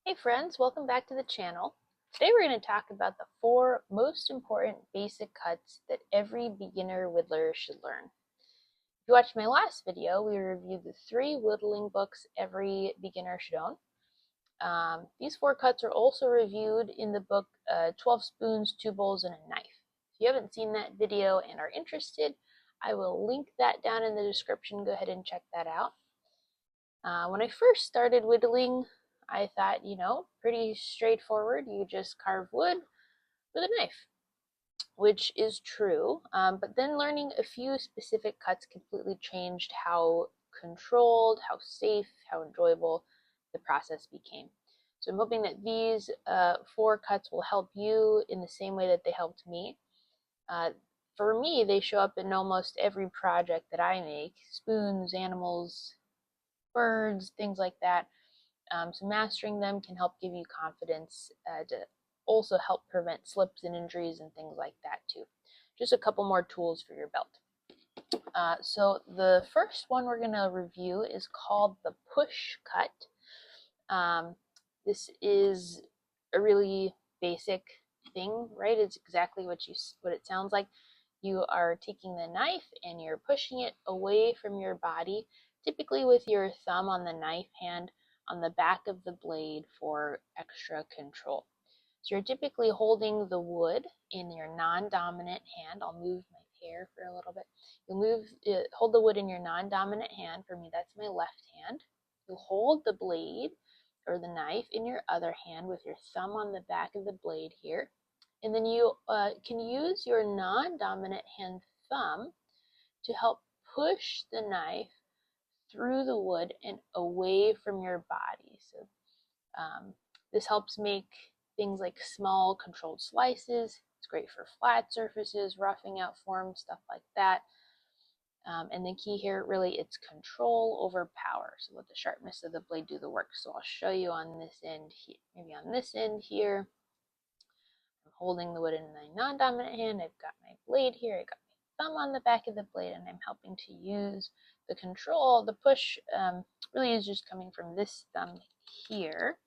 Hey friends, welcome back to the channel. Today we're going to talk about the 4 most important basic cuts that every beginner whittler should learn. If you watched my last video, we reviewed the 3 whittling books every beginner should own. These 4 cuts are also reviewed in the book 12 Spoons, 2 Bowls, and a Knife. If you haven't seen that video and are interested, I will link that down in the description. Go ahead and check that out. When I first started whittling, I thought, pretty straightforward. You just carve wood with a knife, which is true. But then learning a few specific cuts completely changed how controlled, how safe, how enjoyable the process became. So I'm hoping that these 4 cuts will help you in the same way that they helped me. For me, they show up in almost every project that I make: spoons, animals, birds, things like that. So mastering them can help give you confidence to also help prevent slips and injuries and things like that too. Just a couple more tools for your belt. So the first one we're going to review is called the push cut. This is a really basic thing, right? It's exactly what it sounds like. You are taking the knife and you're pushing it away from your body, typically with your thumb on the knife hand on the back of the blade for extra control. So you're typically holding the wood in your non-dominant hand. I'll move my hair for a little bit. You'll hold the wood in your non-dominant hand. For me, that's my left hand. You'll hold the blade or the knife in your other hand with your thumb on the back of the blade here. And then you can use your non-dominant hand thumb to help push the knife through the wood and away from your body. So this helps make things like small controlled slices. It's great for flat surfaces, roughing out forms, stuff like that. And the key here, really, it's control over power. So let the sharpness of the blade do the work. So I'll show you on this end, maybe on this end here. I'm holding the wood in my non-dominant hand. I've got my blade here. I got my thumb on the back of the blade, and I'm helping to use the control. The push really is just coming from this thumb here.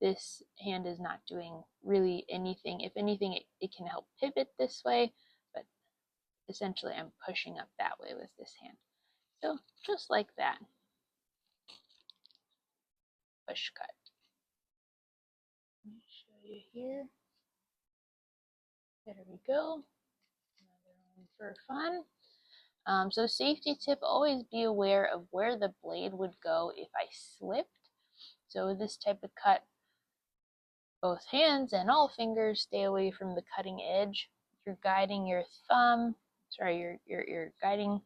This hand is not doing really anything. If anything, it can help pivot this way, but essentially I'm pushing up that way with this hand. So just like that. Push cut. Let me show you here. There we go. Another one for fun. So safety tip, always be aware of where the blade would go if I slipped. So with this type of cut, both hands and all fingers stay away from the cutting edge. You're guiding your thumb, you're guiding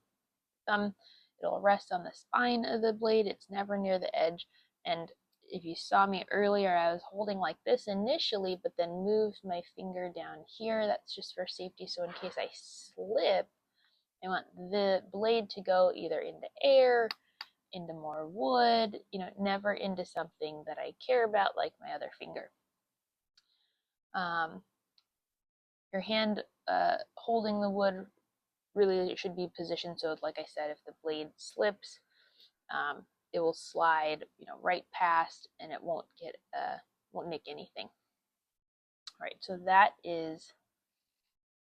thumb. It'll rest on the spine of the blade. It's never near the edge. And if you saw me earlier, I was holding like this initially, but then moved my finger down here. That's just for safety. So in case I slip, I want the blade to go either into air, into more wood, never into something that I care about, like my other finger. Your hand holding the wood, really it should be positioned so, like I said, if the blade slips, it will slide, right past, and it won't nick anything. All right, so that is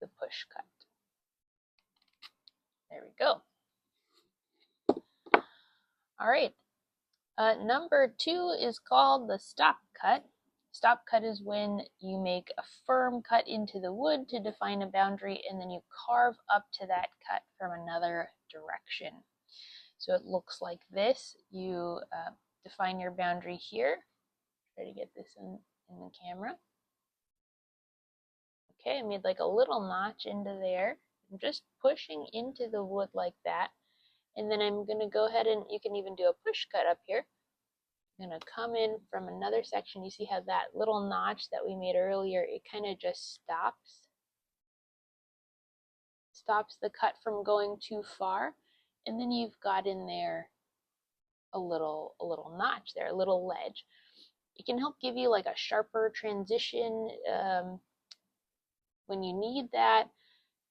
the push cut. There we go. All right, number 2 is called the stop cut. Stop cut is when you make a firm cut into the wood to define a boundary, and then you carve up to that cut from another direction. So it looks like this. You define your boundary here. Try to get this in the camera. Okay, I made like a little notch into there. I'm just pushing into the wood like that. And then I'm going to go ahead and you can even do a push cut up here. I'm going to come in from another section. You see how that little notch that we made earlier, it kind of just stops the cut from going too far. And then you've got in there a little notch there, a little ledge. It can help give you like a sharper transition when you need that,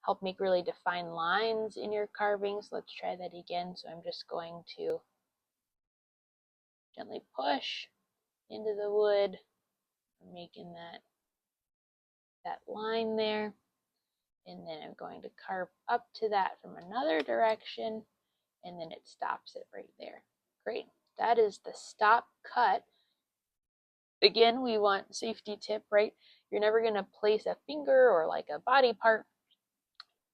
help make really defined lines in your carvings. Let's try that again. So I'm just going to gently push, into the wood, making that line there. And then I'm going to carve up to that from another direction, and then it stops it right there. Great. That is the stop cut. Again, we want safety tip, right? You're never going to place a finger or like a body part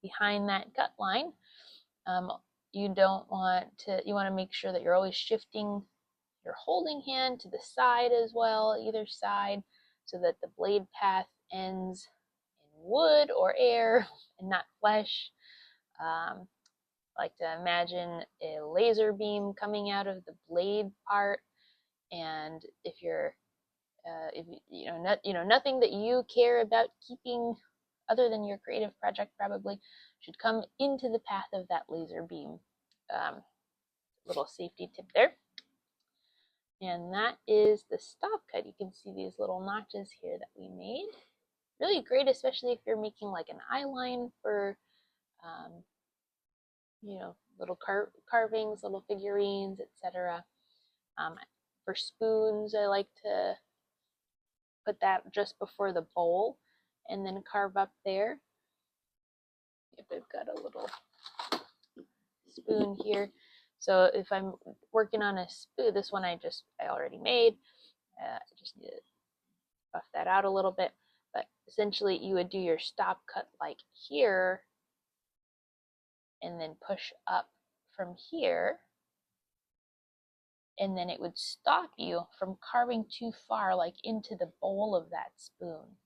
behind that cut line. You want to make sure that you're always shifting your holding hand to the side as well, either side, so that the blade path ends in wood or air and not flesh. I like to imagine a laser beam coming out of the blade part, and if nothing that you care about keeping other than your creative project probably should come into the path of that laser beam. Little safety tip there. And that is the stop cut. You can see these little notches here that we made. Really great, especially if you're making like an eye line for, little carvings, little figurines, etc. For spoons, I like to put that just before the bowl and then carve up there. If I've got a little spoon here. So if I'm working on a spoon, this one I already made. I just need to buff that out a little bit. But essentially you would do your stop cut like here and then push up from here. And then it would stop you from carving too far, like into the bowl of that spoon.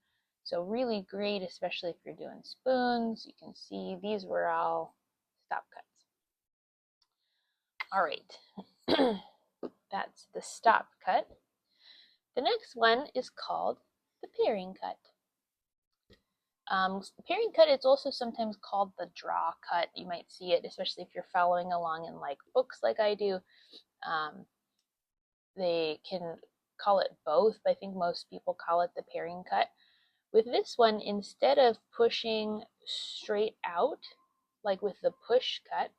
So really great, especially if you're doing spoons. You can see these were all stop cuts. All right, that's the stop cut. The next one is called the paring cut. The paring cut is also sometimes called the draw cut. You might see it, especially if you're following along in like books like I do. They can call it both, but I think most people call it the paring cut. With this one, instead of pushing straight out, like with the push cut,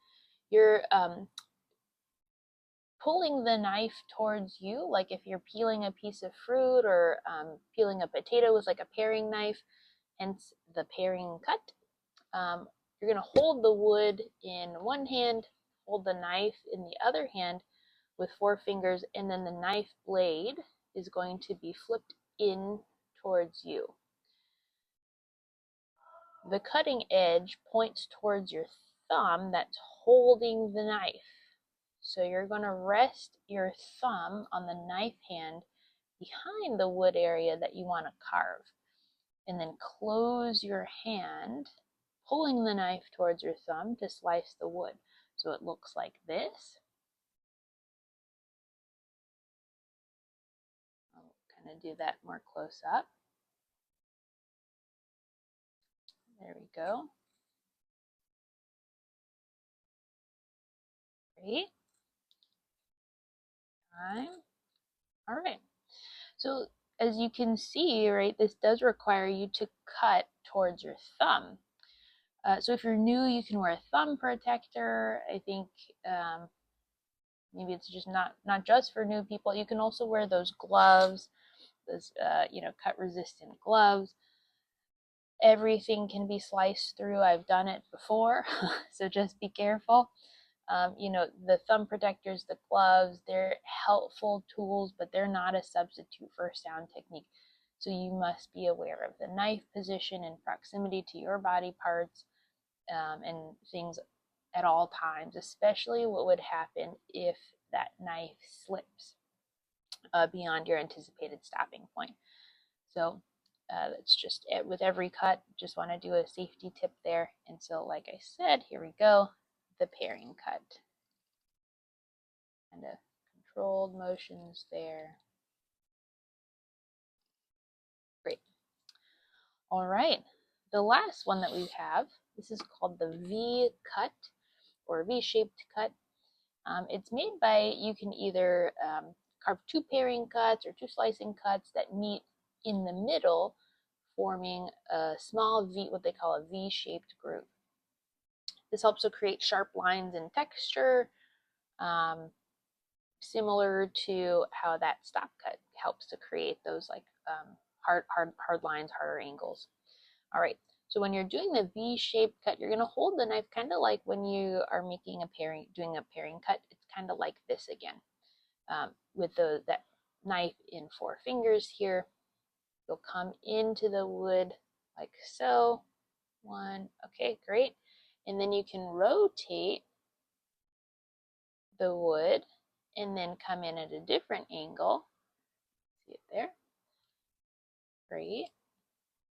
you're pulling the knife towards you, like if you're peeling a piece of fruit or peeling a potato with like a paring knife, hence the paring cut. You're going to hold the wood in one hand, hold the knife in the other hand with 4 fingers, and then the knife blade is going to be flipped in towards you. The cutting edge points towards your thumb that's holding the knife. So you're going to rest your thumb on the knife hand behind the wood area that you want to carve. And then close your hand, pulling the knife towards your thumb to slice the wood. So it looks like this. I'll kind of do that more close up. There we go. Great. All right. So as you can see, right, this does require you to cut towards your thumb. So if you're new, you can wear a thumb protector. I think maybe it's just not just for new people. You can also wear those gloves, those cut resistant gloves. Everything can be sliced through. I've done it before, so just be careful. The thumb protectors, the gloves, they're helpful tools, but they're not a substitute for a sound technique. So you must be aware of the knife position and proximity to your body parts and things at all times, especially what would happen if that knife slips beyond your anticipated stopping point. So that's just it with every cut. Just want to do a safety tip there. And so like I said, here we go, the paring cut. Kind of controlled motions there. Great. All right, the last one that we have, this is called the V cut or V-shaped cut. It's made by, you can either carve 2 paring cuts or 2 slicing cuts that meet in the middle, forming a small V, what they call a V-shaped groove. This helps to create sharp lines and texture. similar to how that stop cut helps to create those like hard lines, harder angles. All right, so when you're doing the V-shaped cut, you're going to hold the knife kind of like when you are making a doing a paring cut. It's kind of like this again, with that knife in 4 fingers here. You'll come into the wood like so. 1, okay, great. And then you can rotate the wood and then come in at a different angle. See it there? Great.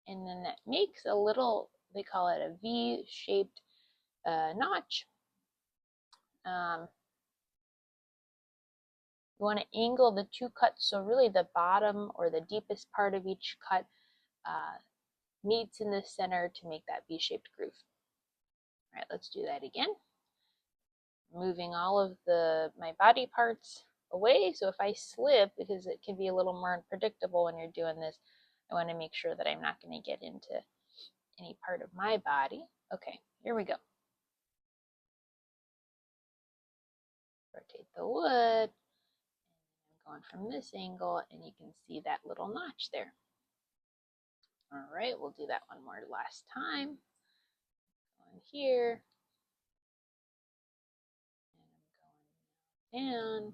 And then that makes a little, they call it a V-shaped notch. You want to angle the 2 cuts so really the bottom or the deepest part of each cut meets in the center to make that V-shaped groove. All right, let's do that again. Moving all of my body parts away, so if I slip, because it can be a little more unpredictable when you're doing this, I want to make sure that I'm not going to get into any part of my body. Okay, here we go. Rotate the wood. I'm going from this angle, and you can see that little notch there. All right, we'll do that one more last time. Going here. And I'm going down.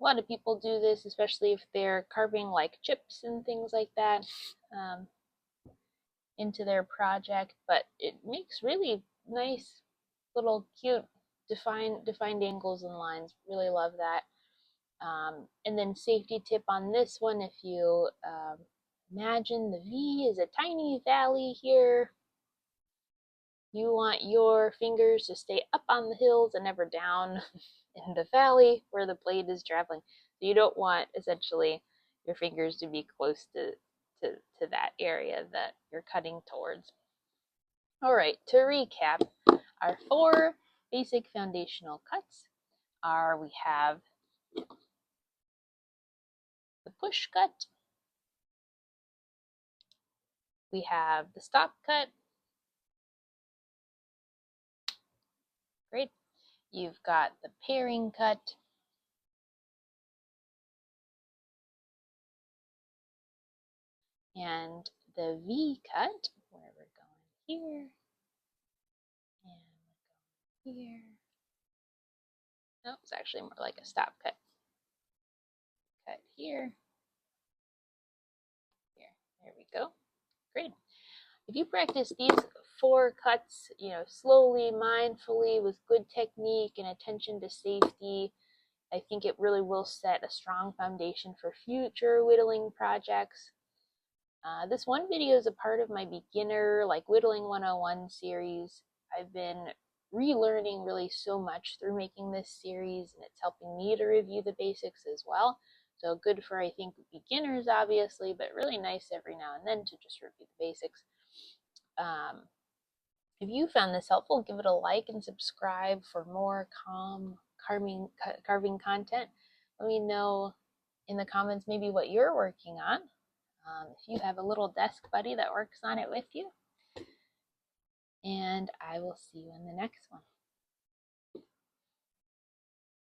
A lot of people do this, especially if they're carving like chips and things like that into their project, but it makes really nice little cute defined angles and lines. Really love that. And then safety tip on this one, if you imagine the V is a tiny valley here, you want your fingers to stay up on the hills and never down in the valley where the blade is traveling. So you don't want essentially your fingers to be close to that area that you're cutting towards. All right, to recap, our 4 basic foundational cuts are, we have the push cut, we have the stop cut, great, you've got the paring cut, and the V cut, where we're going here, and we're going here. No, it's actually more like a stop cut. Cut here, here, there we go. Great. If you practice these 4 cuts, slowly, mindfully, with good technique and attention to safety, I think it really will set a strong foundation for future whittling projects. This one video is a part of my beginner, like Whittling 101 series. I've been relearning really so much through making this series, and it's helping me to review the basics as well. So good for, I think, beginners, obviously, but really nice every now and then to just review the basics. If you found this helpful, give it a like and subscribe for more carving content. Let me know in the comments maybe what you're working on. If you have a little desk buddy that works on it with you. And I will see you in the next one.